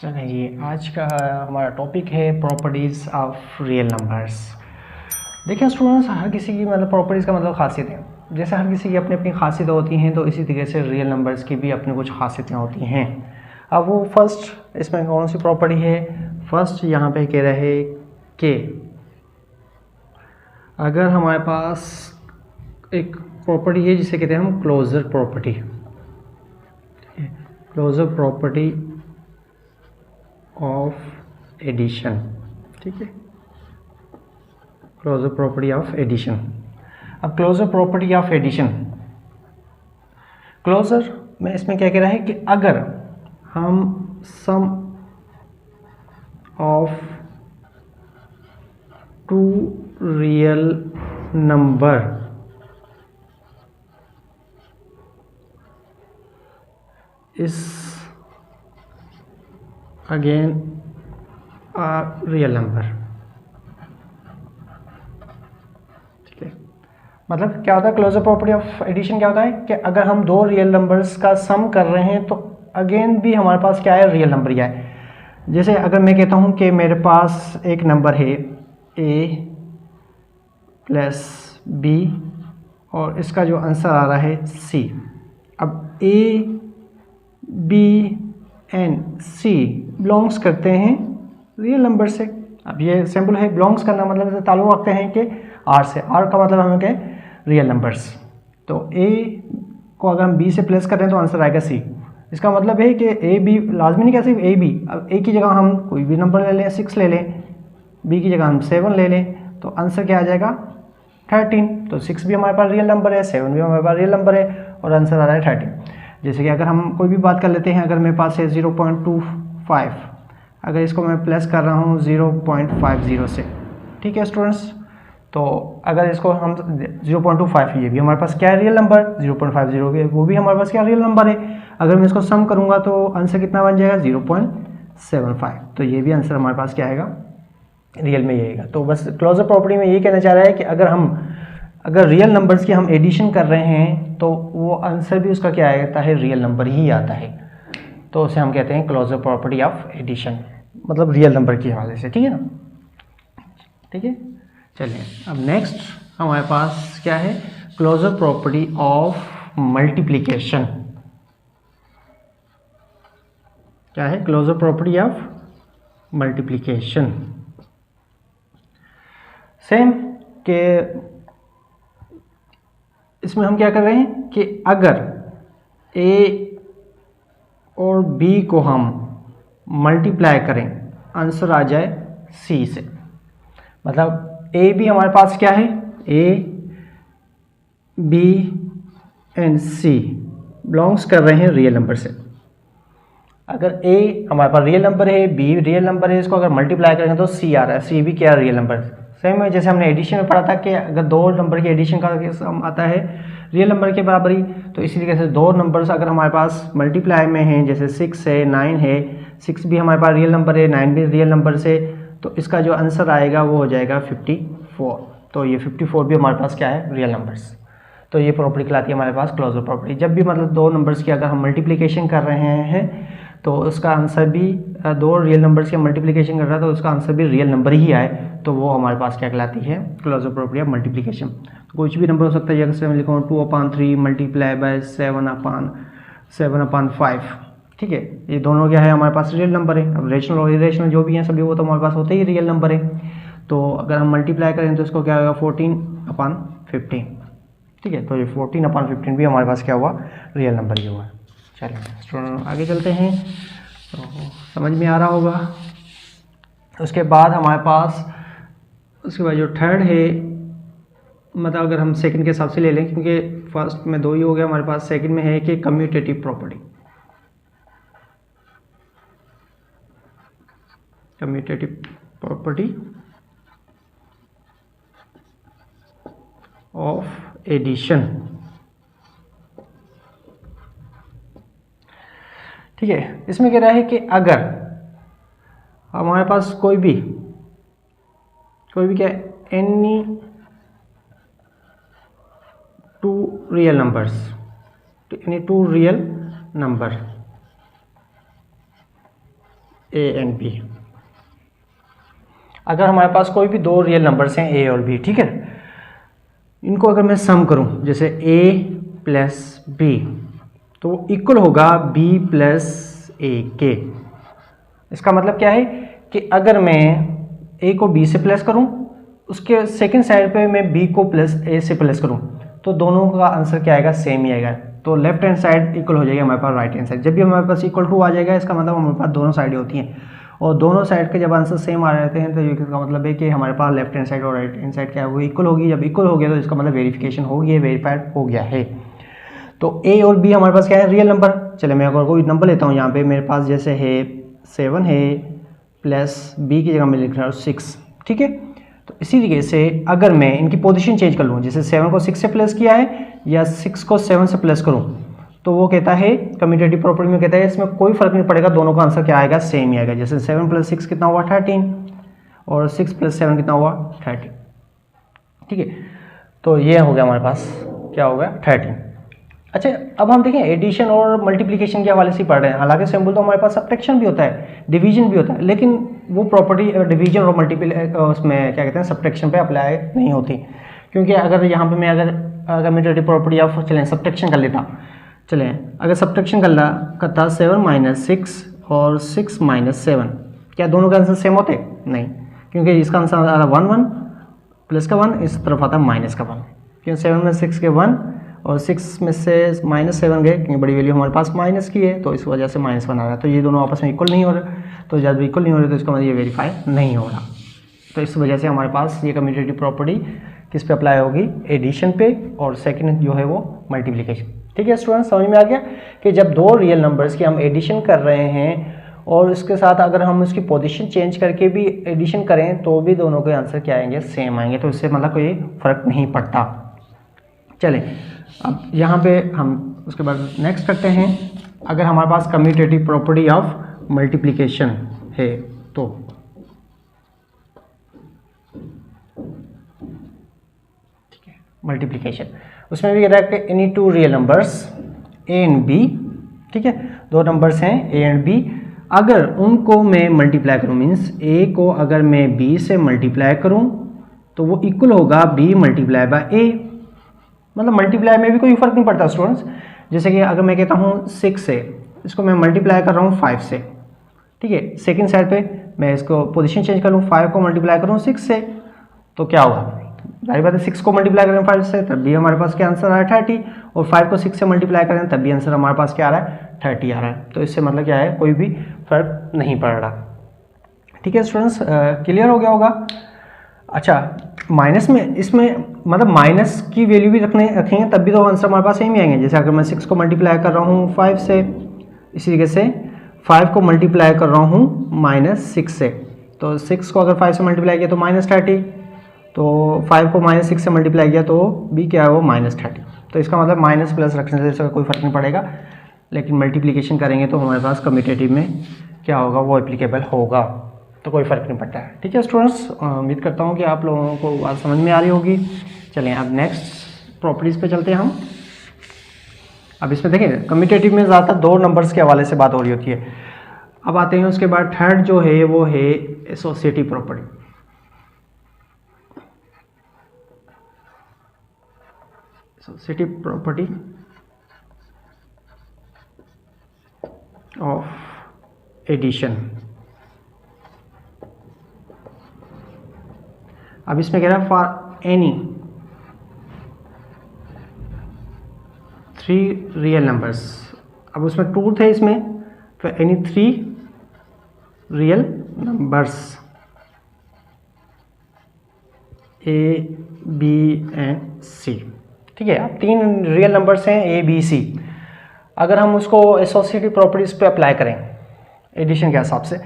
चलिए जी, आज का हमारा टॉपिक है प्रॉपर्टीज़ ऑफ रियल नंबर्स। देखिए स्टूडेंट्स, हर किसी की मतलब प्रॉपर्टीज़ का मतलब खासियतें, जैसे हर किसी की अपनी अपनी खासियतें होती हैं, तो इसी तरीके से रियल नंबर्स की भी अपनी कुछ खासियतें होती हैं। अब वो फर्स्ट इसमें कौन सी प्रॉपर्टी है? फर्स्ट यहाँ पे कह रहे कि अगर हमारे पास एक प्रॉपर्टी है जिसे कहते हैं हम closure property, closure property of addition, ठीक है, क्लोजर प्रॉपर्टी ऑफ एडिशन। अब closure property of addition, closure में इसमें क्या कह रहा है कि अगर हम sum of two real number is again a real number, ठीक है। मतलब क्या होता है क्लोजर प्रॉपर्टी ऑफ एडिशन? क्या होता है कि अगर हम दो रियल नंबर्स का सम कर रहे हैं तो अगेन भी हमारे पास क्या है, रियल नंबर ही है। जैसे अगर मैं कहता हूं कि मेरे पास एक नंबर है a प्लस b और इसका जो आंसर आ रहा है c। अब a b and c belongs करते हैं रियल नंबर से। अब ये सिंपल है, बिलोंग्स करना मतलब ताल्लुक रखते हैं कि r से, r का मतलब हमें क्या है, रियल नंबर्स। तो a को अगर हम b से प्लेस कर रहे हैं तो आंसर आएगा c। इसका मतलब है कि a b लाजमी नहीं, क्या सिर्फ a b, अब a की जगह हम कोई भी नंबर ले लें, 6 ले लें, b की जगह हम 7 ले लें, तो आंसर क्या आ जाएगा 13। तो 6 भी हमारे पास रियल नंबर है, 7 भी हमारे पास रियल नंबर है और आंसर आ रहा है 13। जैसे कि अगर हम कोई भी बात कर लेते हैं, अगर मेरे पास है 0.25, अगर इसको मैं प्लस कर रहा हूँ 0.50 से, ठीक है स्टूडेंट्स, तो अगर इसको हम 0.25, ये भी हमारे पास क्या है, रियल नंबर, 0.50 भी वो भी हमारे पास क्या रियल नंबर है। अगर मैं इसको सम करूंगा तो आंसर कितना बन जाएगा, 0.75। तो ये भी आंसर हमारे पास क्या आएगा, रियल में ही आएगा। तो बस क्लोजर प्रॉपर्टी में ये कहना चाह रहा है कि अगर रियल नंबर्स की हम एडिशन कर रहे हैं तो वो आंसर भी उसका क्या आता है, रियल नंबर ही आता है। तो उसे हम कहते हैं क्लोजर प्रॉपर्टी ऑफ एडिशन, मतलब रियल नंबर के हवाले से, ठीक है ना। ठीक है, चलिए अब नेक्स्ट हमारे पास क्या है, क्लोजर प्रॉपर्टी ऑफ मल्टीप्लिकेशन। क्या है closure property of multiplication? Same के इसमें हम क्या कर रहे हैं कि अगर a और b को हम मल्टीप्लाई करें, आंसर आ जाए c से। मतलब a भी हमारे पास क्या है, a b and c belongs कर रहे हैं रियल नंबर से। अगर a हमारे पास रियल नंबर है, b रियल नंबर है, इसको अगर मल्टीप्लाई करेंगे तो c आ रहा है, c भी क्या रियल नंबर। सेम है जैसे हमने एडिशन में पढ़ा था कि अगर दो नंबर की एडिशन का सम आता है रियल नंबर के बराबर ही, तो इसी तरीके से दो नंबर्स अगर हमारे पास मल्टीप्लाई में हैं, जैसे 6 है 9 है, 6 भी हमारे पास रियल नंबर है, 9 भी रियल नंबर से, तो इसका जो आंसर आएगा वो हो जाएगा 54। तो ये 54 भी हमारे पास क्या है, रियल नंबर्स। तो ये प्रॉपर्टी कहलाती है हमारे पास क्लोजर प्रॉपर्टी। जब भी मतलब दो नंबर्स की अगर हम मल्टीप्लिकेशन कर रहे हैं तो उसका आंसर भी, दो रियल नंबर्स की मल्टीप्लिकेशन कर रहा है तो उसका आंसर भी रियल नंबर ही आए, तो वो हमारे पास क्या कहलाती है, क्लोजर प्रॉपर्टी ऑफ मल्टीप्लिकेशन। कुछ भी नंबर हो सकता है, जैसे मैं लिखूँ 2/3 मल्टीप्लाई बाय 7/5, ठीक है, ये दोनों क्या है हमारे पास रियल नंबर है। अब रेशनल और इरेशनल जो भी हैं सभी वो तो हमारे पास होते ही रियल नंबर है। तो अगर हम मल्टीप्लाई करें तो इसको क्या होगा, 14/15, ठीक है। तो ये 14/15 भी हमारे पास क्या हुआ, रियल नंबर ही हुआ। चलिए स्टूडेंट आगे चलते हैं, तो समझ में आ रहा होगा। उसके बाद हमारे पास, उसके बाद जो थर्ड है, मतलब अगर हम सेकंड के हिसाब से ले लें, क्योंकि फर्स्ट में दो ही हो गया हमारे पास, सेकंड में है कि commutative property. Commutative property of addition, ठीक है। इसमें कह रहा है कि अगर हमारे पास कोई भी क्या, any two real numbers, any two real number A and B. अगर हमारे पास कोई भी दो रियल नंबर्स हैं ए और बी, ठीक है, इनको अगर मैं सम करूं जैसे a प्लस बी, तो वो इक्वल होगा b प्लस ए के। इसका मतलब क्या है कि अगर मैं a को b से प्लस करूं, उसके सेकंड साइड पे मैं b को प्लस a से प्लस करूं, तो दोनों का आंसर क्या आएगा, सेम ही आएगा। तो लेफ्ट हैंड साइड इक्वल हो जाएगी हमारे पास राइट हैंड साइड। जब भी हमारे पास इक्वल टू आ जाएगा, इसका मतलब हमारे पास दोनों साइडें होती हैं, और दोनों साइड के जब आंसर सेम आ रहते हैं तो इसका मतलब है कि हमारे पास लेफ्ट हैंड साइड और राइट हैंड साइड क्या है, वो इक्वल होगी। जब इक्वल हो गया तो इसका मतलब वेरिफिकेशन हो गया, वेरीफाइड हो गया है। तो ए और बी हमारे पास क्या है, रियल नंबर। चले मैं अगर कोई नंबर लेता हूँ, यहाँ पे मेरे पास जैसे है 7 है प्लस बी की जगह मैं लिख रहा हूँ 6, ठीक है। तो इसी तरीके से अगर मैं इनकी पोजीशन चेंज कर लूँ, जैसे 7 को 6 से प्लस किया है या 6 को 7 से प्लस करूँ, तो वो कहता है कम्यूटेटिव प्रॉपर्टी में कहता है इसमें कोई फर्क नहीं पड़ेगा, दोनों का आंसर क्या आएगा, सेम ही आएगा। जैसे 7 प्लस 6 कितना हुआ 13, और 6 प्लस 7 कितना हुआ 30, ठीक है। तो ये हो गया हमारे पास क्या हो गया 13। अच्छा, अब हम देखें एडिशन और मल्टीप्लिकेशन के हवाले से पढ़ रहे हैं। हालांकि सिंबल तो हमारे पास सब्ट्रैक्शन भी होता है, डिवीजन भी होता है, लेकिन वो प्रॉपर्टी डिवीजन और मल्टीप्ल उसमें क्या कहते हैं सब्ट्रैक्शन पे अप्लाई नहीं होती। क्योंकि अगर यहाँ पे मैं अगर कम्यूटेटिव प्रॉपर्टी ऑफ चलें सब्ट्रैक्शन कर लेता, चलें अगर सब्ट्रैक्शन करता 7 माइनस 6 और 6 माइनस 7, क्या दोनों का आंसर सेम होते? नहीं, क्योंकि इसका आंसर आ रहा 1 1 प्लस का 1, इस तरफ आता माइनस का 1, क्योंकि 7 में 6 के 1 और 6 में से माइनस 7 गए, क्योंकि बड़ी वैल्यू हमारे पास माइनस की है, तो इस वजह से माइनस 1 आ रहा है। तो ये दोनों आपस में इक्वल नहीं हो रहे, तो जब इक्वल नहीं हो रहे तो इसका मतलब ये वेरीफाई नहीं हो रहा। तो इस वजह से हमारे पास ये कम्यूटेटिव प्रॉपर्टी किस पे अप्लाई होगी, एडिशन पे, और सेकंड जो है वो मल्टीप्लिकेशन। ठीक है स्टूडेंट, समझ में आ गया कि जब दो रियल नंबर्स की हम एडिशन कर रहे हैं और इसके साथ अगर हम उसकी पोजीशन चेंज करके भी एडिशन करें तो भी दोनों के आंसर क्या आएंगे, सेम आएंगे। तो इससे मतलब कोई फ़र्क नहीं पड़ता। चलें अब यहाँ पे हम उसके बाद नेक्स्ट करते हैं। अगर हमारे पास कम्यूटेटिव प्रॉपर्टी ऑफ मल्टीप्लिकेशन है तो ठीक है, मल्टीप्लिकेशन उसमें भी कह रहा है कि any two real numbers A and B, ठीक है, दो नंबर्स हैं ए एंड बी, अगर उनको मैं मल्टीप्लाई करूँ, मीन्स ए को अगर मैं बी से मल्टीप्लाई करूँ तो वो इक्वल होगा बी मल्टीप्लाई बाय ए। मतलब मल्टीप्लाई में भी कोई फर्क नहीं पड़ता स्टूडेंट्स। जैसे कि अगर मैं कहता हूँ 6 से, इसको मैं मल्टीप्लाई कर रहा हूँ 5 से, ठीक है, सेकंड साइड पे मैं इसको पोजीशन चेंज करूँ, 5 को मल्टीप्लाई करूँ 6 से, तो क्या होगा, जाहिर बात है 6 को मल्टीप्लाई करें 5 से तब भी हमारे पास क्या आंसर आ रहा है 30, और 5 को 6 से मल्टीप्लाई करें तब भी आंसर हमारे पास क्या आ रहा है 30 आ रहा है। तो इससे मतलब क्या है, कोई भी फर्क नहीं पड़ रहा। ठीक है स्टूडेंट्स, क्लियर हो गया होगा। अच्छा, माइनस में इसमें मतलब माइनस की वैल्यू भी रखेंगे तब भी तो आंसर हमारे पास सेम ही आएंगे। जैसे अगर मैं 6 को मल्टीप्लाई कर रहा हूँ 5 से, इसी तरीके से 5 को मल्टीप्लाई कर रहा हूँ -6 से, तो 6 को अगर 5 से मल्टीप्लाई किया तो -30, तो 5 को -6 से मल्टीप्लाई किया तो भी क्या है वो -30। तो इसका मतलब माइनस प्लस रखने से इसका कोई फर्क नहीं पड़ेगा, लेकिन मल्टीप्लिकेशन करेंगे तो हमारे पास कम्यूटेटिव में क्या होगा, वो एप्लीकेबल होगा, तो कोई फ़र्क नहीं पड़ता है। ठीक है स्टूडेंट्स, उम्मीद करता हूँ कि आप लोगों को बात समझ में आ रही होगी। चलें अब नेक्स्ट प्रॉपर्टीज़ पे चलते हैं हम। अब इसमें देखें कम्यूटेटिव में ज़्यादातर दो नंबर्स के हवाले से बात हो रही होती है। अब आते हैं उसके बाद थर्ड जो है वो है associative property. Associative property of addition. अब इसमें कह रहा है फॉर एनी 3 रियल नंबर्स। अब उसमें ट्रूथ है इसमें, तो any 3 real numbers A B and C. ठीक है, अब 3 रियल नंबर्स हैं ए बी सी। अगर हम उसको एसोसिएटिव प्रॉपर्टीज पे अप्लाई करें एडिशन के हिसाब से,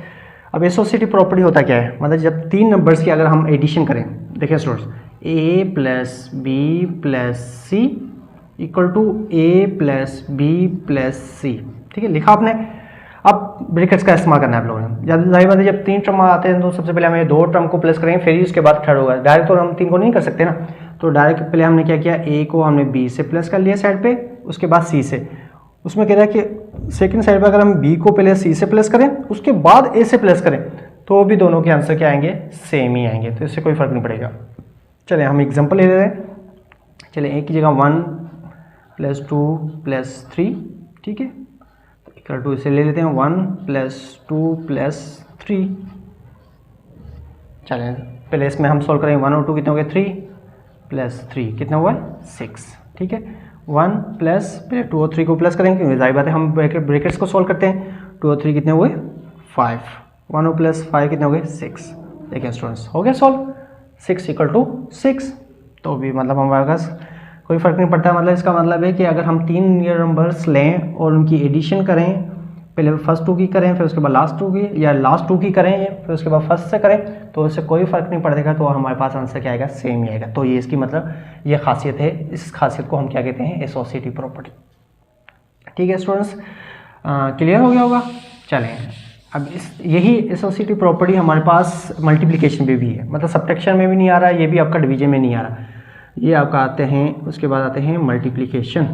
अब एसोसिएटिव प्रॉपर्टी होता क्या है, मतलब जब 3 नंबर्स की अगर हम एडिशन करें, देखिए students, a plus B plus C equal to A plus B plus C. ठीक है, लिखा आपने। अब ब्रैकेट्स का इस्तेमाल करना है आप लोगों ने। जब जाहिर बात है जब 3 टर्म आते हैं तो सबसे पहले हमें 2 टर्म को प्लस करेंगे, फिर ही उसके बाद थर्ड होगा। डायरेक्ट तो हम 3 को नहीं कर सकते ना, तो डायरेक्ट पहले हमने क्या किया, a को हमने b से प्लस कर लिया साइड पे, उसके बाद c से, उसमें कह रहा है कि सेकंड साइड पर अगर हम b को पहले c से प्लेस करें उसके बाद a से प्लेस करें तो भी दोनों के आंसर क्या आएंगे, सेम ही आएंगे, तो इससे कोई फर्क नहीं पड़ेगा। चलिए हम एग्जांपल ले रहे हैं। चलिए a की जगह 1 + 2 + 3, ठीक है, इक्वल टू इसे ले लेते हैं 1 + 2 + 3। चलें पहले इसमें हम सॉल्व करेंगे, 1 और 2 कितने हो गए, 3 + 3 कितना हुआ, 6, ठीक है। 1 प्लस पहले 2 और 3 को प्लस करेंगे क्योंकि जाहिर बात है हम ब्रैकेट्स को सॉल्व करते हैं। 2 और 3 कितने हुए, 5, 1 और प्लस 5 कितने हो गए, 6। देखिए स्टूडेंट्स हो गया सॉल्व, 6 = 6। तो भी मतलब हमारे पास कोई फ़र्क नहीं पड़ता। मतलब इसका मतलब है कि अगर हम 3 रियल नंबर्स लें और उनकी एडिशन करें, पहले फर्स्ट 2 की करें फिर उसके बाद लास्ट 2 की, या लास्ट 2 की करें फिर उसके बाद फर्स्ट से करें, तो इससे कोई फ़र्क नहीं पड़ेगा, तो हमारे पास आंसर क्या आएगा, सेम ही आएगा। तो ये इसकी मतलब ये खासियत है, इस खासियत को हम क्या कहते हैं, एसोसिएटिव प्रॉपर्टी। ठीक है स्टूडेंट्स, क्लियर हो गया होगा। चलें अब यही एसोसिएटिव प्रॉपर्टी हमारे पास मल्टीप्लिकेशन में भी है, मतलब सब्ट्रैक्शन में भी नहीं आ रहा, ये भी आपका डिवीजन में नहीं आ रहा, ये आपका आते हैं, उसके बाद आते हैं मल्टीप्लिकेशन।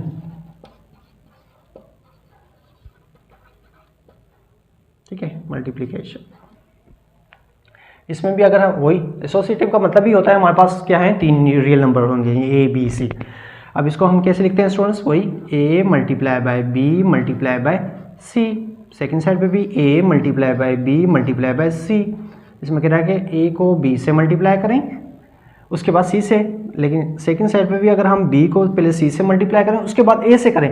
ठीक है, मल्टीप्लिकेशन इसमें भी अगर हम वही एसोसिएटिव का मतलब ही होता है हमारे पास क्या है, 3 रियल नंबर होंगे ए बी सी। अब इसको हम कैसे लिखते हैं स्टूडेंट्स, वही a × b × c, second side पे भी a × b × c। इसमें कह रहा है कि a को b से मल्टीप्लाई करें उसके बाद c से, लेकिन सेकेंड साइड पे भी अगर हम b को पहले c से मल्टीप्लाई करें उसके बाद a से करें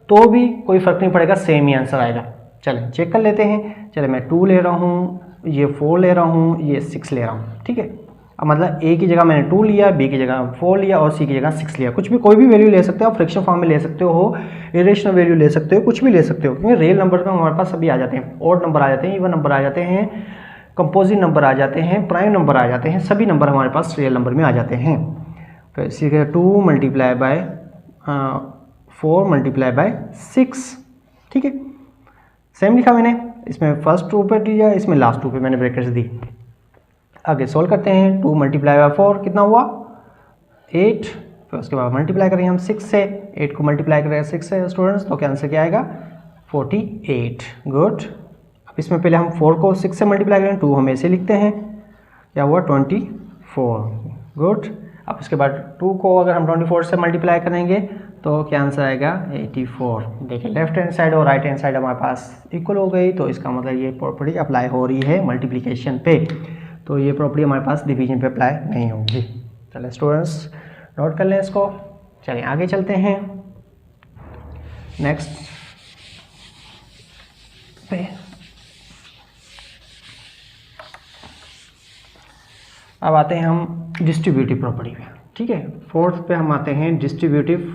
तो भी कोई फर्क नहीं पड़ेगा, सेम ही आंसर आएगा। चलें चेक कर लेते हैं। चले मैं 2 ले रहा हूँ, ये 4 ले रहा हूँ, ये 6 ले रहा हूँ, ठीक है। अब मतलब a की जगह मैंने 2 लिया, b की जगह 4 लिया और c की जगह 6 लिया। कुछ भी कोई भी वैल्यू ले सकते हो, फ्रैक्शन फॉर्म में ले सकते हो, इरेशनल वैल्यू ले सकते हो, कुछ भी ले सकते हो, क्योंकि रियल नंबर में हमारे पास सभी आ जाते हैं, ऑड नंबर आ जाते हैं, इवन नंबर आ जाते हैं, कंपोजिट नंबर आ जाते हैं, प्राइम नंबर आ जाते हैं, सभी नंबर हमारे पास रियल नंबर में आ जाते हैं। तो इसी के 2 × 4 × 6, ठीक है, सेम लिखा मैंने, इसमें फर्स्ट 2 पे दिया, इसमें लास्ट 2 पे मैंने ब्रैकेट्स दी। आगे सोल्व करते हैं, 2 × 4 कितना हुआ, 8, फिर उसके बाद मल्टीप्लाई करेंगे हम 6 से, 8 को मल्टीप्लाई करेंगे 6 से स्टूडेंट्स, तो क्या आंसर क्या आएगा, 48। गुड। अब इसमें पहले हम 4 को 6 से मल्टीप्लाई करें, 2 हम ऐसे लिखते हैं, क्या हुआ 24। गुड। अब उसके बाद 2 को अगर हम 24 से मल्टीप्लाई करेंगे तो क्या आंसर आएगा, 84। देखिए लेफ्ट हैंड साइड और राइट हैंड साइड हमारे पास इक्वल हो गई, तो इसका मतलब ये प्रॉपर्टी अप्लाई हो रही है मल्टीप्लिकेशन पे, तो ये प्रॉपर्टी हमारे पास डिवीजन पे अप्लाई नहीं होगी। चलिए स्टूडेंट्स नोट कर लें इसको। चलिए आगे चलते हैं नेक्स्ट पे। अब आते हैं हम डिस्ट्रीब्यूटिव प्रॉपर्टी पे, ठीक है। फोर्थ पे हम आते हैं डिस्ट्रीब्यूटिव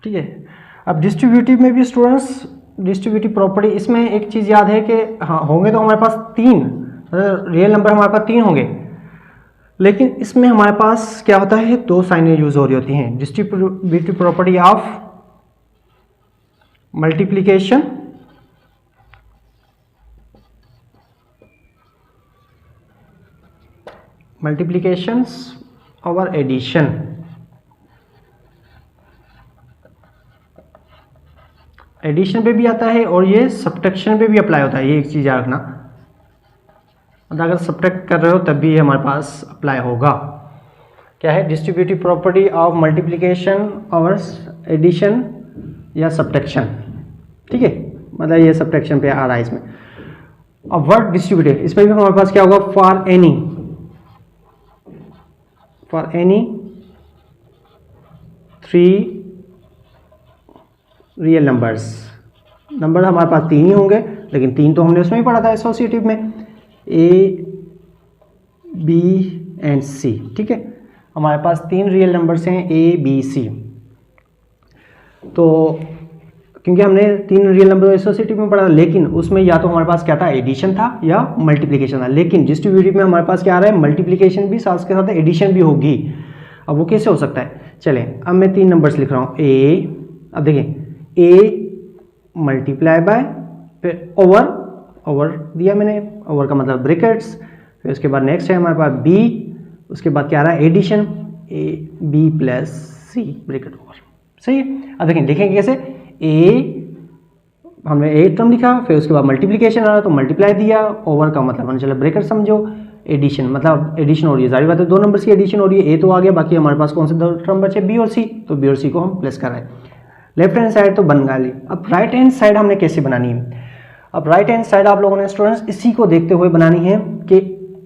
ठीक है। अब डिस्ट्रीब्यूटिव में भी स्टूडेंट्स डिस्ट्रीब्यूटिव प्रॉपर्टी, इसमें एक चीज़ याद है कि हाँ होंगे तो हमारे पास 3 रियल नंबर हमारे पास 3 होंगे, लेकिन इसमें हमारे पास क्या होता है, 2 साइनें यूज हो रही होती हैं। डिस्ट्रीब्यूटिव प्रॉपर्टी ऑफ मल्टीप्लिकेशन और एडिशन। एडिशन पे भी आता है और ये सब्ट्रैक्शन पे भी अप्लाई होता है, ये एक चीज़ याद रखना, मतलब अगर सब्ट्रैक्ट कर रहे हो तब भी ये हमारे पास अप्लाई होगा। क्या है, डिस्ट्रीब्यूटिव प्रॉपर्टी ऑफ मल्टीप्लिकेशन और एडिशन या सब्ट्रैक्शन, ठीक है, मतलब ये सब्ट्रैक्शन पे आ रहा है इसमें। अब वर्ड डिस्ट्रीब्यूटिव, इसमें भी हमारे पास क्या होगा, फॉर एनी 3 रियल नंबर हमारे पास 3 ही होंगे, लेकिन 3 तो हमने उसमें ही पढ़ा था एसोसिएटिव में, A B एंड C, ठीक है। हमारे पास 3 रियल नंबर्स हैं A B C, तो क्योंकि हमने 3 रियल नंबर एसोसिएटिव में पढ़ा, लेकिन उसमें या तो हमारे पास क्या था, एडिशन था या मल्टीप्लिकेशन था, लेकिन डिस्ट्रीब्यूटिव में हमारे पास क्या आ रहा है, मल्टीप्लिकेशन भी साथ के साथ एडिशन भी होगी। अब वो कैसे हो सकता है, चलें अब मैं 3 नंबर्स लिख रहा हूँ, A, अब देखिए A मल्टीप्लाई बाय, फिर ओवर दिया मैंने, ओवर का मतलब ब्रैकेट्स, फिर उसके बाद नेक्स्ट है हमारे पास B, उसके बाद क्या आ रहा है addition, A B plus C bracket over, सही है। अब देखें लिखेंगे कैसे, ए हमने ए टर्म लिखा, फिर उसके बाद मल्टीप्लिकेशन आ रहा तो मल्टीप्लाई दिया, ओवर का मतलब हमने चला ब्रैकेट समझो, एडिशन मतलब एडिशन हो रही है, जारी बात है दो नंबर्स की एडिशन हो रही है, ए तो आ गया, बाकी हमारे पास कौन से दो टर्म बचे, बी और सी, तो बी और सी को हम प्लस कर रहे हैं। लेफ्ट हैंड साइड तो बन गई, अब राइट हैंड साइड हमने कैसे बनानी है। अब राइट हैंड साइड आप लोगों ने स्टूडेंट्स इसी को देखते हुए बनानी है कि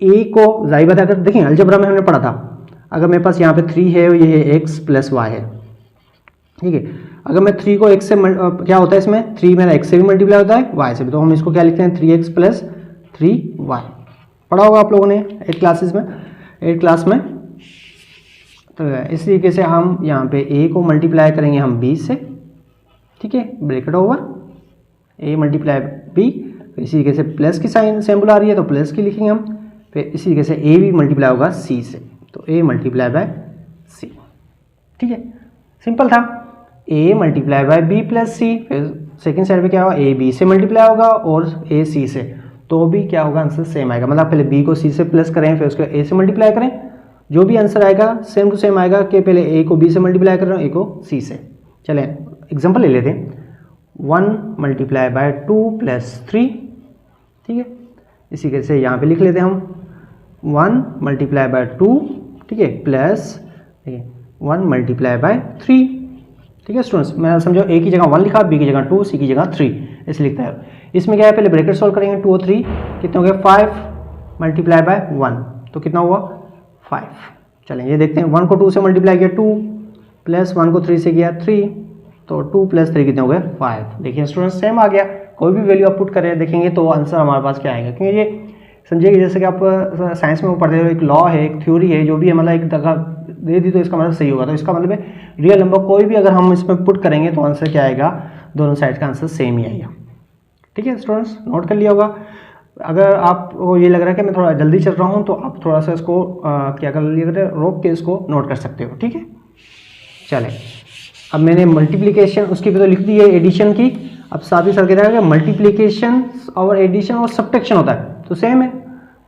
ए को, जाहिर बात है अगर देखें अलजेब्रा में हमने पढ़ा था, अगर मेरे पास यहाँ पे 3 है, ये है एक्स प्लस वाई है, ठीक है। अगर मैं 3 को x से क्या होता है इसमें, 3 मेरा x से भी मल्टीप्लाई होता है y से भी, तो हम इसको क्या लिखते हैं 3x प्लस 3y, पढ़ा होगा आप लोगों ने 8 क्लासेस में, 8 क्लास में। तो इस तरीके से हम यहाँ पे a को मल्टीप्लाई करेंगे हम b से, ठीक है, bracket over a multiply b, इसी तरीके से प्लस की साइन सिंबल आ रही है तो प्लस की लिखेंगे हम, फिर इसी तरीके से a भी मल्टीप्लाई होगा c से, तो a मल्टीप्लाई बाय c, ठीक है, सिंपल था। a multiply by b plus C, फिर सेकंड साइड पे क्या होगा, a b से मल्टीप्लाई होगा और a c से, तो भी क्या होगा आंसर सेम आएगा, मतलब पहले b को c से प्लस करें फिर उसको a से मल्टीप्लाई करें, जो भी आंसर आएगा सेम टू सेम आएगा कि पहले a को b से मल्टीप्लाई कर रहे हो, a को c से। चलें एग्जांपल ले लेते हैं, 1 मल्टीप्लाई बाय 2 प्लस 3, ठीक है, इसी के से यहाँ पे लिख लेते हैं हम 1 मल्टीप्लाई बाय 2, ठीक है, प्लस 1 मल्टीप्लाई बाय 3, ठीक है स्टूडेंट्स। मैं समझो a की जगह 1 लिखा, b की जगह 2, c की जगह 3 ऐसे लिखता है। इसमें क्या है, पहले ब्रैकेट सॉल्व करेंगे, 2 और 3 कितने हो गए, 5 मल्टीप्लाई बाय 1 तो कितना हुआ 5। चलें ये देखते हैं, 1 को 2 से मल्टीप्लाई किया 2, प्लस 1 को 3 से किया 3, तो 2 प्लस 3 कितने हो गए 5। देखिए स्टूडेंट्स सेम आ गया, कोई भी वैल्यू आप पुट करें देखेंगे तो आंसर हमारे पास क्या आएगा, क्योंकि ये समझिए जैसे कि आप साइंस में वो पढ़ते हो, एक लॉ है, एक थ्योरी है, जो भी है मतलब एक जगह दे दी तो इसका मतलब सही होगा, तो इसका मतलब है रियल नंबर कोई भी अगर हम इसमें पुट करेंगे तो आंसर क्या आएगा, दोनों साइड का आंसर सेम ही आएगा। ठीक है स्टूडेंट्स, नोट कर लिया होगा। अगर आपको ये लग रहा है कि मैं थोड़ा जल्दी चल रहा हूँ तो आप थोड़ा सा इसको क्या कर लिया, रोक के इसको नोट कर सकते हो। ठीक है, चलें अब मैंने मल्टीप्लिकेशन उसकी भी तो लिख दी है, एडिशन की। अब साथ ही साथ कह रहा है मल्टीप्लिकेशन और एडिशन और सब्ट्रैक्शन होता है तो सेम है,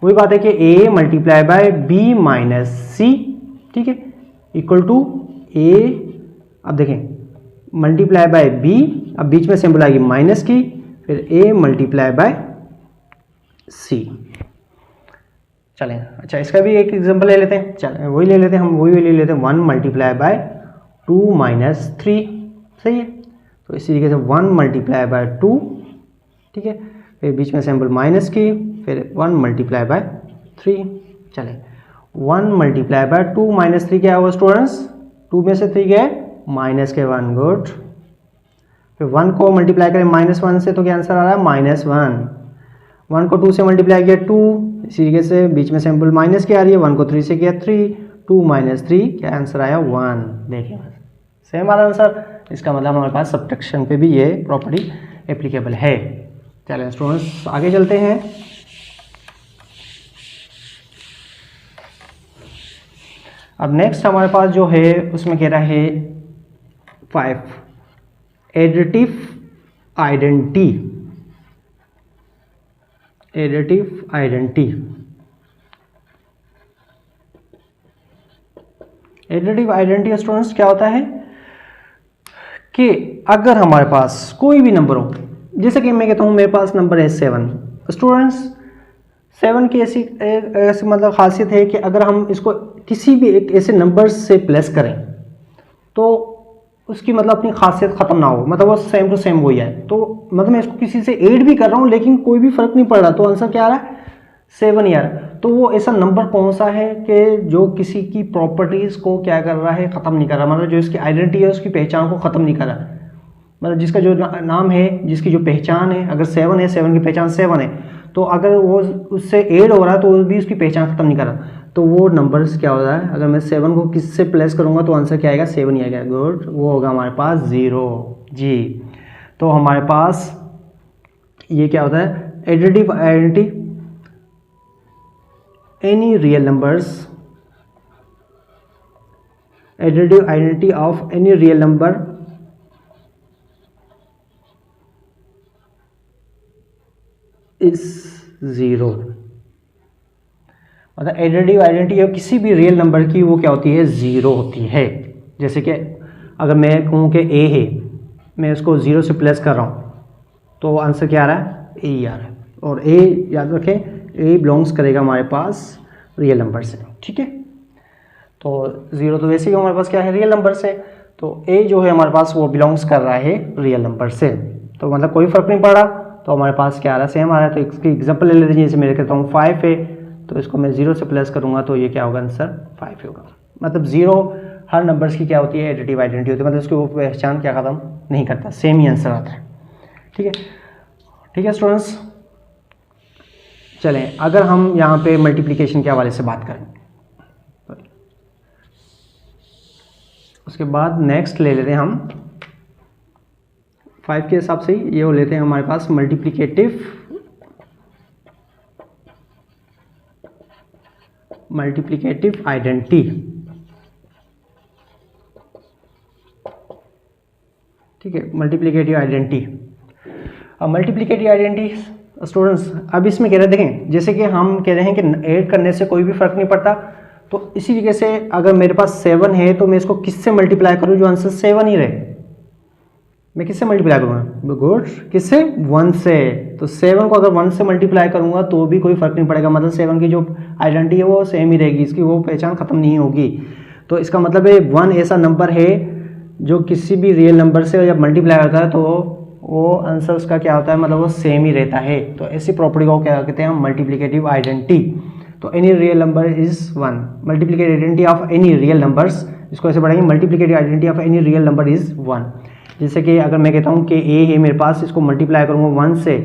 वही बात है कि a multiply by b minus C, ठीक है, इक्वल टू a, अब देखें मल्टीप्लाई बाय b, अब बीच में सिंबल आएगी माइनस की, फिर a मल्टीप्लाई बाय c। चलें अच्छा इसका भी एक एग्जांपल ले लेते हैं, चलें वही ले लेते हैं हम, वही ले लेते हैं 1 मल्टीप्लाई बाय 2 माइनस 3, सही है। तो इसी तरीके से 1 मल्टीप्लाई बाय 2, ठीक है, फिर बीच में सिंबल माइनस की, फिर 1 मल्टीप्लाई बाय 3। चलें 1 मल्टीप्लाई बाय 2 माइनस 3 क्या होगा स्टूडेंट्स, 2 में से 3 गए माइनस के 1, गुड। फिर 1 को मल्टीप्लाई करें -1 से तो क्या आंसर आ रहा है -1। 1 को 2 से मल्टीप्लाई किया 2, इसी तरीके से बीच में सिंबल माइनस की आ रही है, 1 को 3 से किया 3, 2 माइनस 3 क्या आंसर आया 1। देखिए सेम आ रहा आंसर, इसका मतलब हमारे पास सब्ट्रैक्शन पे भी ये प्रॉपर्टी एप्लीकेबल है। चलिए स्टूडेंट्स आगे चलते हैं। अब नेक्स्ट हमारे पास जो है उसमें कह रहा है 5 additive identity. Additive identity, additive identity students क्या होता है कि अगर हमारे पास कोई भी नंबर हो, जैसे कि मैं कहता हूँ मेरे पास नंबर है 7, स्टूडेंट्स 7 की ऐसी मतलब खासियत है कि अगर हम इसको किसी भी एक ऐसे नंबर से प्लस करें तो उसकी मतलब अपनी खासियत ख़त्म ना हो, मतलब वो सेम टू सेम वही है। तो मतलब मैं इसको किसी से ऐड भी कर रहा हूँ लेकिन कोई भी फर्क नहीं पड़ रहा, तो आंसर क्या आ रहा है 7 ही आ रहा है। तो वो ऐसा नंबर कौन सा है कि जो किसी की प्रॉपर्टीज़ को क्या कर रहा है, ख़त्म नहीं कर रहा, मतलब जो इसकी आइडेंटिटी है उसकी पहचान को ख़त्म नहीं कर रहा, मतलब जिसका जो नाम है, जिसकी जो पहचान है, अगर 7 है, 7 की पहचान 7 है, तो अगर वो उससे ऐड हो रहा है तो वो भी उसकी पहचान ख़त्म नहीं कर रहा, तो वो नंबर्स क्या हो रहा है, अगर मैं 7 को किससे प्लस करूँगा तो आंसर क्या आएगा 7 ही आएगा, गुड, वो होगा हमारे पास 0 जी। तो हमारे पास ये क्या होता है, additive identity, any real numbers, additive identity of any real number is 0। मतलब एडिटिव आइडेंटिटी है किसी भी रियल नंबर की, वो क्या होती है, ज़ीरो होती है। जैसे कि अगर मैं कहूँ कि ए है, मैं उसको ज़ीरो से प्लस कर रहा हूँ तो आंसर क्या आ रहा है, ए ही आ रहा है। और ए याद रखें, ए बिलोंग्स करेगा हमारे पास रियल नंबर से, ठीक है। तो ज़ीरो तो वैसे ही हमारे पास क्या है, रियल नंबर से, तो ए जो है हमारे पास वो बिलोंग्स कर रहा है रियल नंबर से, तो मतलब कोई फ़र्क नहीं पड़ रहा, तो हमारे पास क्या आ रहा है, सेम आ रहा है। तो इसकी एग्जांपल ले लेते हैं, जैसे मैं कहता हूँ 5 है, तो इसको मैं 0 से प्लस करूँगा तो ये क्या होगा, आंसर 5 होगा। मतलब 0 हर नंबर्स की क्या होती है, एडिटिव आइडेंटिटी होती है, मतलब उसकी वो पहचान क्या खत्म नहीं करता, सेम ही आंसर आता है, ठीक है। ठीक है स्टूडेंट्स, चलें अगर हम यहाँ पे मल्टीप्लिकेशन के हवाले से बात करें, उसके बाद नेक्स्ट ले लेते हैं हम 5 के हिसाब से ये हो लेते हैं हमारे पास मल्टीप्लिकेटिव आइडेंटिटी, ठीक है, मल्टीप्लिकेटिव आइडेंटिटी। अब मल्टीप्लिकेटिव आइडेंटिटी स्टूडेंट्स, अब इसमें कह रहे हैं, देखें जैसे कि हम कह रहे हैं कि ऐड करने से कोई भी फर्क नहीं पड़ता, तो इसी तरीके से अगर मेरे पास 7 है तो मैं इसको किससे मल्टीप्लाई करूं जो आंसर 7 ही रहे, मैं किससे मल्टीप्लाई करूंगा, गुड, किससे, 1 से। तो 7 को अगर 1 से मल्टीप्लाई करूंगा तो भी कोई फर्क नहीं पड़ेगा, मतलब 7 की जो आइडेंटिटी है वो सेम ही रहेगी, इसकी वो पहचान खत्म नहीं होगी। तो इसका मतलब है 1 ऐसा नंबर है जो किसी भी रियल नंबर से जब मल्टीप्लाई होता है तो वो आंसर उसका क्या होता है, मतलब वो सेम ही रहता है। तो ऐसी प्रॉपर्टी को क्या कहते हैं हम, मल्टीप्लिकेटिव आइडेंटिटी। तो any real number is 1, multiplicative identity of any real numbers, इसको ऐसे पढ़ेंगे, multiplicative identity of any real number is 1। जैसे कि अगर मैं कहता हूँ कि ए है मेरे पास, इसको मल्टीप्लाई करूँगा 1 से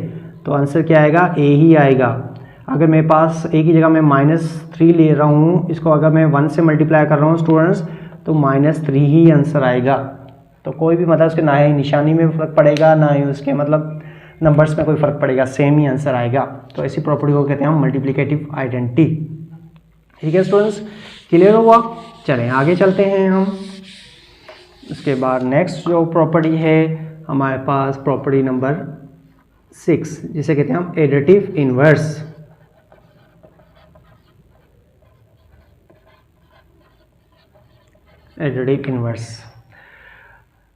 तो आंसर क्या आएगा, ए ही आएगा। अगर मेरे पास ए की जगह मैं -3 ले रहा हूँ, इसको अगर मैं 1 से मल्टीप्लाई कर रहा हूँ स्टूडेंट्स तो -3 ही आंसर आएगा। तो कोई भी मतलब उसके ना ही निशानी में फ़र्क पड़ेगा, ना ही उसके मतलब नंबर्स में कोई फ़र्क पड़ेगा, सेम ही आंसर आएगा। तो ऐसी प्रॉपर्टी को कहते हैं हम मल्टीप्लिकेटिव आइडेंटिटी। ठीक है स्टूडेंट्स, क्लियर हुआ? चलें आगे चलते हैं हम। उसके बाद नेक्स्ट जो प्रॉपर्टी है हमारे पास प्रॉपर्टी नंबर 6, जिसे कहते हैं हम additive inverse. Additive inverse,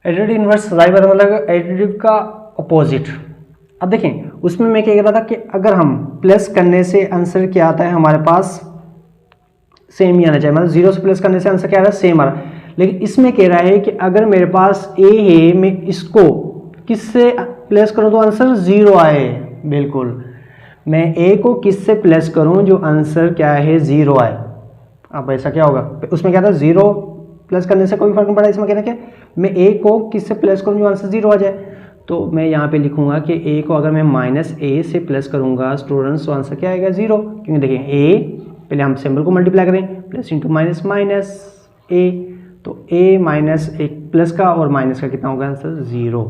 additive inverse मतलब एडिटिव का अपोजिट। अब देखें उसमें मैं क्या कह रहा था कि अगर हम प्लस करने से आंसर क्या आता है हमारे पास, सेम ही आना चाहिए, मतलब 0 से प्लस करने से आंसर क्या आ रहा है, सेम आ रहा है। लेकिन इसमें कह रहा है कि अगर मेरे पास ए है, मैं इसको किससे प्लस करूं तो आंसर 0 आए। बिल्कुल, मैं ए को किससे प्लस करूं जो आंसर क्या है, 0 आए। अब ऐसा क्या होगा, उसमें क्या था, 0 प्लस करने से कोई फर्क नहीं पड़ा, इसमें कहना क्या, मैं ए को किससे प्लस करूं जो आंसर 0 आ जाए। तो मैं यहाँ पे लिखूंगा कि ए को अगर मैं -a से प्लस करूंगा स्टूडेंट्स तो आंसर क्या आएगा, 0। क्योंकि देखिए ए, पहले हम सिंबल को मल्टीप्लाई करें, प्लस इंटू माइनस माइनस ए, तो a माइनस एक प्लस का और माइनस का कितना होगा आंसर, 0।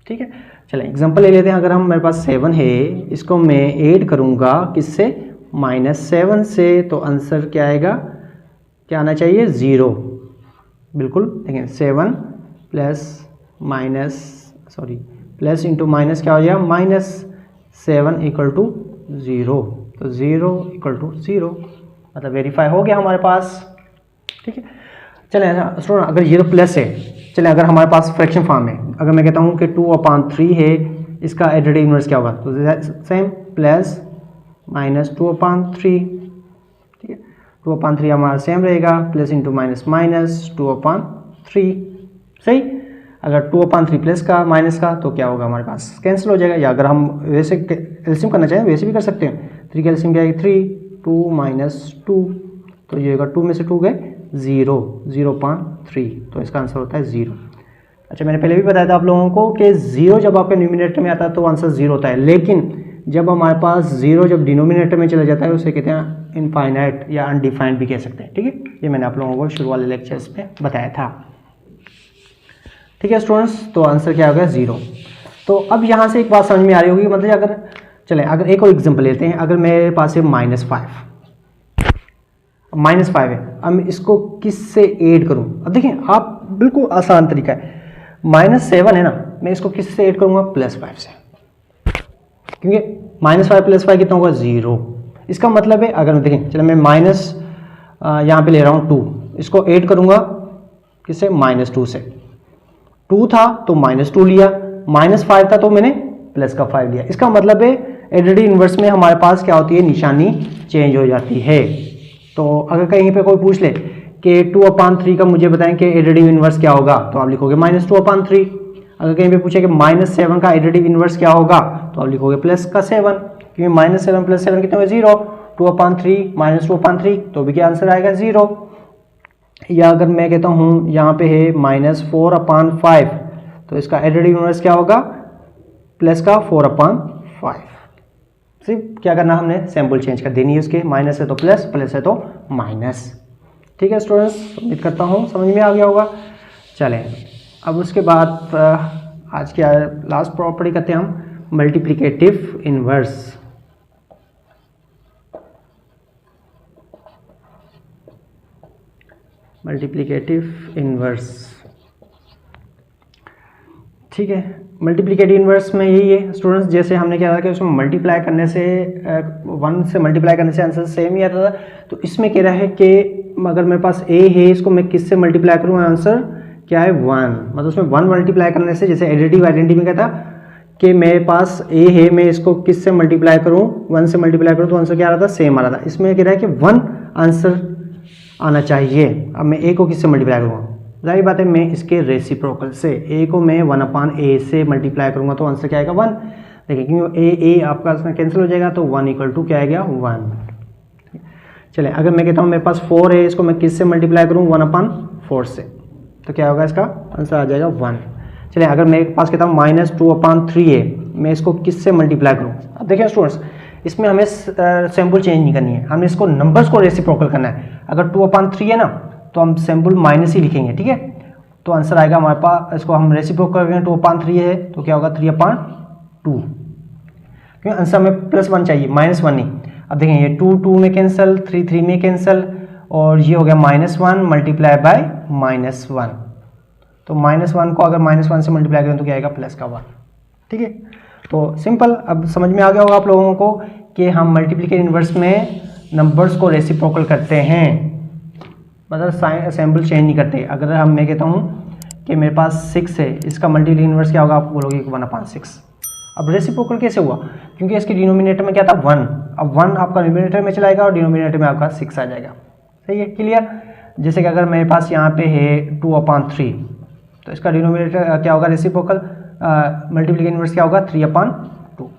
ठीक है, चलें एग्जांपल ले लेते हैं। अगर हम मेरे पास 7 है, इसको मैं ऐड करूंगा किससे, -7 से, तो आंसर क्या आएगा, क्या आना चाहिए, 0। बिल्कुल, देखें 7 प्लस इंटू माइनस क्या हो जाएगा, -7 इक्वल टू 0। तो 0 इक्वल टू 0 मतलब वेरीफाई हो गया हमारे पास। ठीक है, चलें स्टूडेंट, अगर ये तो प्लस है, चलें अगर हमारे पास फ्रैक्शन फॉर्म है, अगर मैं कहता हूँ कि 2/3 है, इसका एडिटिव इनवर्स क्या होगा, तो सेम प्लस -2/3। ठीक है, 2/3 हमारा सेम रहेगा, प्लस इंटू माइनस माइनस 2/3। सही, अगर 2/3 प्लस का माइनस का तो क्या होगा, हमारे पास कैंसिल हो जाएगा। या अगर हम वैसे एलसीएम करना चाहें वैसे भी कर सकते हैं। 3 का एलसीएम क्या है, 3, 2 - 2, तो ये होगा 2 में से 2 गए 0, 0/3, तो इसका आंसर होता है 0। अच्छा, मैंने पहले भी बताया था आप लोगों को कि 0 जब आपके न्यूमिनेटर में आता है तो आंसर 0 होता है, लेकिन जब हमारे पास 0 जब डिनोमिनेटर में चला जाता है उसे कहते हैं इनफाइनाइट या अनडिफाइंड भी कह सकते हैं। ठीक है, ये मैंने आप लोगों को शुरू वाले लेक्चर्स में बताया था। ठीक है स्टूडेंट्स, तो आंसर क्या होगा, 0। तो अब यहाँ से एक बात समझ में आ रही होगी, मतलब अगर चलें अगर एक और एग्जाम्पल लेते हैं। अगर मेरे पास है -5 है, अब मैं इसको किससे ऐड करूं। अब देखिए आप, बिल्कुल आसान तरीका है, -7 है ना, मैं इसको किससे ऐड करूंगा, +5 से, क्योंकि -5 + 5 कितना होगा, 0। इसका मतलब है अगर देखें, चलो मैं माइनस यहाँ पे ले रहा हूँ 2, इसको ऐड करूँगा किससे, -2 से। 2 था तो -2 लिया, -5 था तो मैंने प्लस का 5 लिया। इसका मतलब है एडिटिव इन्वर्स में हमारे पास क्या होती है, निशानी चेंज हो जाती है। तो अगर कहीं पे कोई पूछ ले कि 2/3 का मुझे बताएं कि एडिटिव इन्वर्स क्या होगा, तो आप लिखोगे -2/3। अगर कहीं पे पूछे कि -7 का एडिटिव इन्वर्स क्या होगा, तो आप लिखोगे +7, क्योंकि -7 + 7 कितने हुए, 0। 2/3 -2/3 तो भी क्या आंसर आएगा, 0। या अगर मैं कहता हूँ यहाँ पे है -4/5, तो इसका एडिटिव इन्वर्स क्या होगा, प्लस का 4/5। सिर्फ क्या करना, हमने सैम्पल चेंज कर देनी है उसके, माइनस है तो प्लस, प्लस है तो माइनस। ठीक है स्टूडेंट्स, उम्मीद करता हूँ समझ में आ गया होगा। चलें अब उसके बाद आज की लास्ट प्रॉपर्टी करते हैं हम, मल्टीप्लिकेटिव इन्वर्स। मल्टीप्लिकेटिव इन्वर्स, ठीक है। मल्टीप्लिकेटिव इन्वर्स में यही है स्टूडेंट्स, जैसे हमने क्या था कि उसमें मल्टीप्लाई करने से 1 से मल्टीप्लाई करने से आंसर सेम ही आता था, तो इसमें कह रहा है कि अगर मेरे पास a है, इसको मैं किससे मल्टीप्लाई करूँ, आंसर क्या है, 1। मतलब उसमें 1 मल्टीप्लाई करने से, जैसे एडिटिव आइडेंटिटी में कहता कि मेरे पास a है, मैं इसको किससे मल्टीप्लाई करूँ, 1 से मल्टीप्लाई करूँ तो आंसर क्या आ रहा था, सेम आ रहा था। इसमें कह रहा है कि 1 आंसर आना चाहिए। अब मैं a को किससे मल्टीप्लाई करूँगा, जाहिर बात है मैं इसके रेसिप्रोकल से, a को मैं 1/a से मल्टीप्लाई करूँगा तो आंसर क्या आएगा, 1। देखिए क्योंकि a आपका इसमें कैंसिल हो जाएगा, तो 1 = क्या आएगा, 1। चले अगर मैं कहता हूँ मेरे पास 4 है, इसको मैं किससे मल्टीप्लाई करूँ, 1/4 से, तो क्या होगा, इसका आंसर आ जाएगा 1। चलिए अगर मेरे पास कहता हूँ -2/3 है, मैं इसको किससे मल्टीप्लाई करूँ। अब देखिए स्टूडेंट्स, इसमें हमें सैम्पल चेंज नहीं करनी है, हमें इसको नंबर्स को रेसिप्रोकल करना है। अगर 2/3 है ना, तो हम सैम्पल माइनस ही लिखेंगे, ठीक है। तो आंसर आएगा हमारे पास, इसको हम रेसिप्रोकल करेंगे, 2/3 है तो क्या होगा, 3/2, क्योंकि आंसर में +1 चाहिए, -1 नहीं। अब देखें ये 2 में कैंसिल, 3 में कैंसिल, और ये हो गया -1 मल्टीप्लाई बाय -1। तो -1 को अगर -1 से मल्टीप्लाई करें तो क्या आएगा, +1। ठीक है, तो सिंपल, अब समझ में आ गया होगा आप लोगों को कि हम मल्टीप्लिकेटिव इन्वर्स में नंबर्स को रेसिप्रोकल करते हैं, मतलब सैम्पल चेंज नहीं करते। अगर मैं कहता हूँ कि मेरे पास 6 है, इसका मल्टीप्लिकेटिव इन्वर्स क्या होगा, आप बोलोगे 1/6। अब रेसिप्रोकल कैसे हुआ, क्योंकि इसके डिनोमिनेटर में क्या था, 1। अब 1 आपका न्यूमरेटर में चलाएगा और डिनोमिनेटर में आपका 6 आ जाएगा। सही है, क्लियर। जैसे कि अगर मेरे पास यहाँ पे है 2/3, तो इसका डिनोमिनेटर क्या होगा, रेसिप्रोकल मल्टीप्लिकेटिव इन्वर्स क्या होगा, 3/2।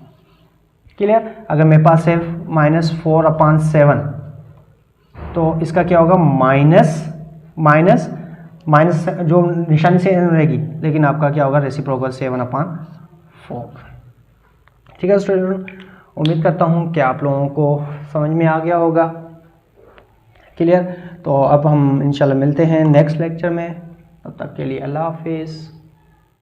क्लियर। अगर मेरे पास है -4/7, तो इसका क्या होगा, माइनस जो निशानी से रहेगी, लेकिन आपका क्या होगा, रेसिप्रोकल 7/4। ठीक है स्टूडेंट, उम्मीद करता हूँ कि आप लोगों को समझ में आ गया होगा। क्लियर। तो अब हम इंशाल्लाह मिलते हैं नेक्स्ट लेक्चर में, तब तक के लिए अल्लाह हाफिज़।